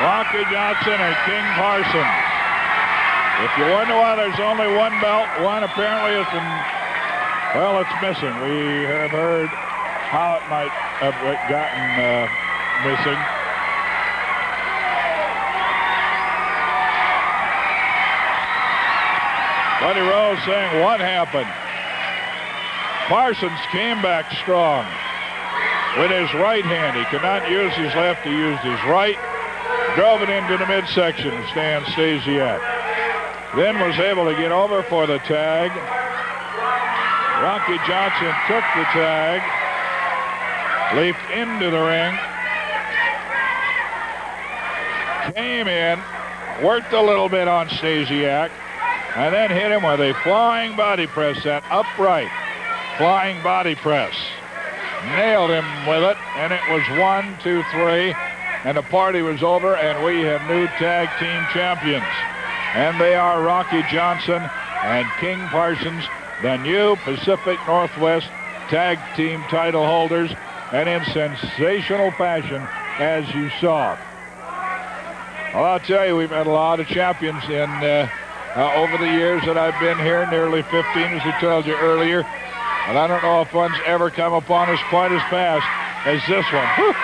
Rocky Johnson and King Parsons. If you wonder why there's only one belt, one apparently is well, it's missing. We have heard how it might have gotten missing. Buddy Rose saying, what happened? Parsons came back strong with his right hand. He could not use his left, he used his right. Drove it into the midsection of Stan Stasiak. Then was able to get over for the tag. Rocky Johnson took the tag, leaped into the ring, came in, worked a little bit on Stasiak, and then hit him with a flying body press, that upright flying body press. Nailed him with it, and it was 1, 2, 3, and the party was over, and we have new tag team champions. And they are Rocky Johnson and King Parsons, the new Pacific Northwest tag team title holders, and in sensational fashion, as you saw. Well, I'll tell you, we've had a lot of champions in over the years that I've been here, nearly 15, as I told you earlier. And I don't know if one's ever come upon us quite as fast as this one. Whew.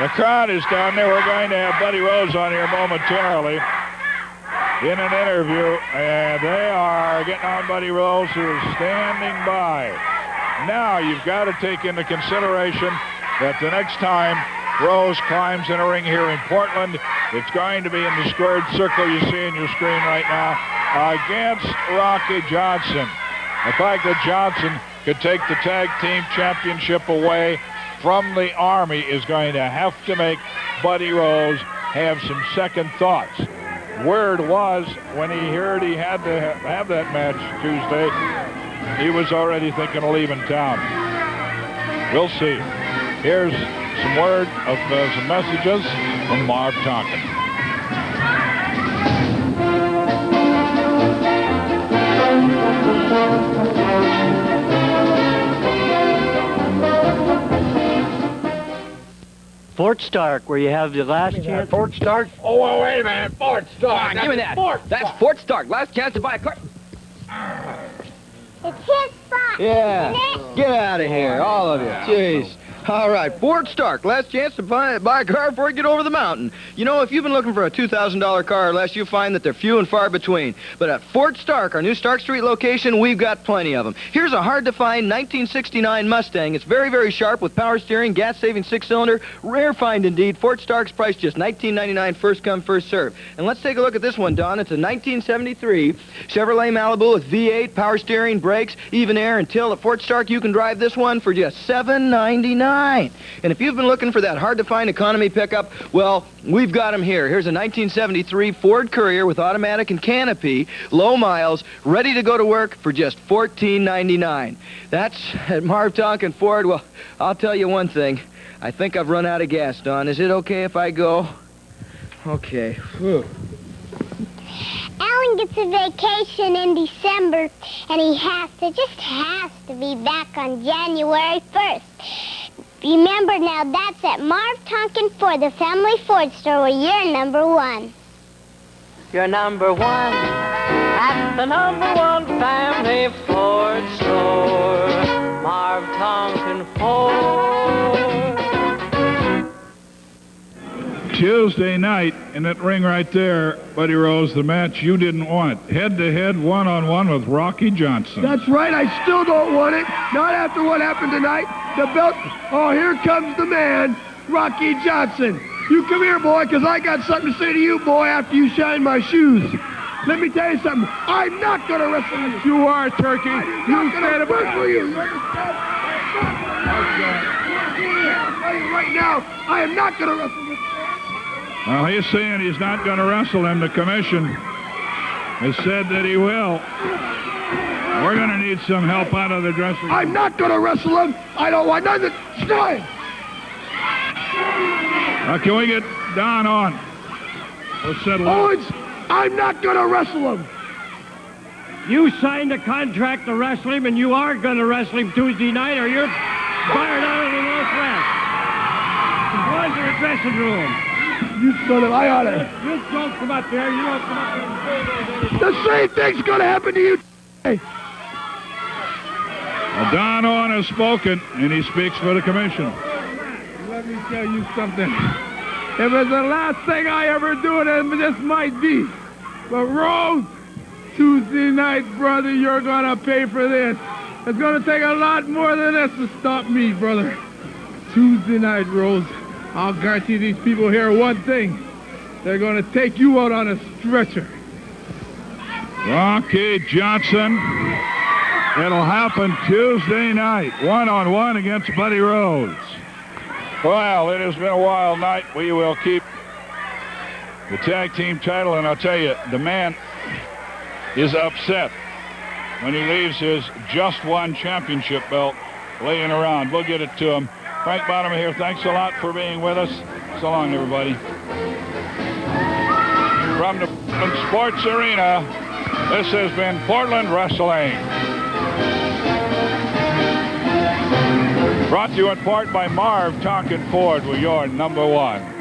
The crowd is down there. We're going to have Buddy Rose on here momentarily in an interview, and they are getting on Buddy Rose, who is standing by. Now, you've got to take into consideration that the next time Rose climbs in a ring here in Portland, it's going to be in the squared circle you see in your screen right now against Rocky Johnson. The fact that Johnson could take the tag team championship away from the Army is going to have to make Buddy Rose have some second thoughts. Word was, when he heard he had to have that match Tuesday, he was already thinking of leaving town. We'll see. Here's some word of some messages from Marv Tonkin. Fort Stark, where you have the last chance. Fort Stark? Oh, well, wait a minute. Fort Stark. Give me that. That's Stark. Fort Stark. Last chance to buy a car. It's his spot. Yeah. Get out of here, all of you. Jeez. All right, Fort Stark, last chance to buy a car before you get over the mountain. You know, if you've been looking for a $2,000 car or less, you'll find that they're few and far between. But at Fort Stark, our new Stark Street location, we've got plenty of them. Here's a hard-to-find 1969 Mustang. It's very, very sharp with power steering, gas-saving six-cylinder. Rare find indeed. Fort Stark's price just $19.99, first come, first serve. And let's take a look at this one, Don. It's a 1973 Chevrolet Malibu with V8, power steering, brakes, even air and tilt. At Fort Stark, you can drive this one for just $7.99. And if you've been looking for that hard-to-find economy pickup, well, we've got them here. Here's a 1973 Ford Courier with automatic and canopy, low miles, ready to go to work for just $14.99. That's at Marv Tonkin Ford. Well, I'll tell you one thing. I think I've run out of gas, Don. Is it okay if I go? Okay. Whew. Alan gets a vacation in December, and he has to be back on January 1st. Remember now, that's at Marv Tonkin Ford, the family Ford store, where you're number one. You're number one at the number one family Ford store, Marv Tonkin Ford. Tuesday night, in that ring right there, Buddy Rose, the match you didn't want. Head-to-head, one-on-one with Rocky Johnson. That's right. I still don't want it. Not after what happened tonight. The belt. Oh, here comes the man, Rocky Johnson. You come here, boy, because I got something to say to you, boy, after you shine my shoes. Let me tell you something. I'm not going to wrestle you. You are, Turkey. I'm not going to work for you. You understand? Right now, I am not going to wrestle you. Well, he's saying he's not going to wrestle him. The commission has said that he will. We're going to need some help out of the dressing room. I'm not going to wrestle him. I don't want nothing. Stay. Can we get Don on? We'll settle Owens, I'm not going to wrestle him. You signed a contract to wrestle him, and you are going to wrestle him Tuesday night, or you're fired out of the Northwest. Go into the dressing room. You son of, I ought to. Just don't come up there. You don't come up there and say those The same thing's going to happen to you. Hey, Don Horn has spoken, and he speaks for the commission. Let me tell you something. If it's the last thing I ever do, then this might be. But Rose, Tuesday night, brother, you're gonna pay for this. It's gonna take a lot more than this to stop me, brother. Tuesday night, Rose. I'll guarantee these people here one thing. They're gonna take you out on a stretcher. Rocky Johnson. It'll happen Tuesday night, one-on-one against Buddy Rhodes. Well, it has been a wild night. We will keep the tag team title, and I'll tell you, the man is upset when he leaves his just won championship belt laying around. We'll get it to him. Frank Bottomer here. Thanks a lot for being with us. So long, everybody. From the Portland Sports Arena, this has been Portland Wrestling. Brought to you in part by Marv Tonkin Ford, with your #1.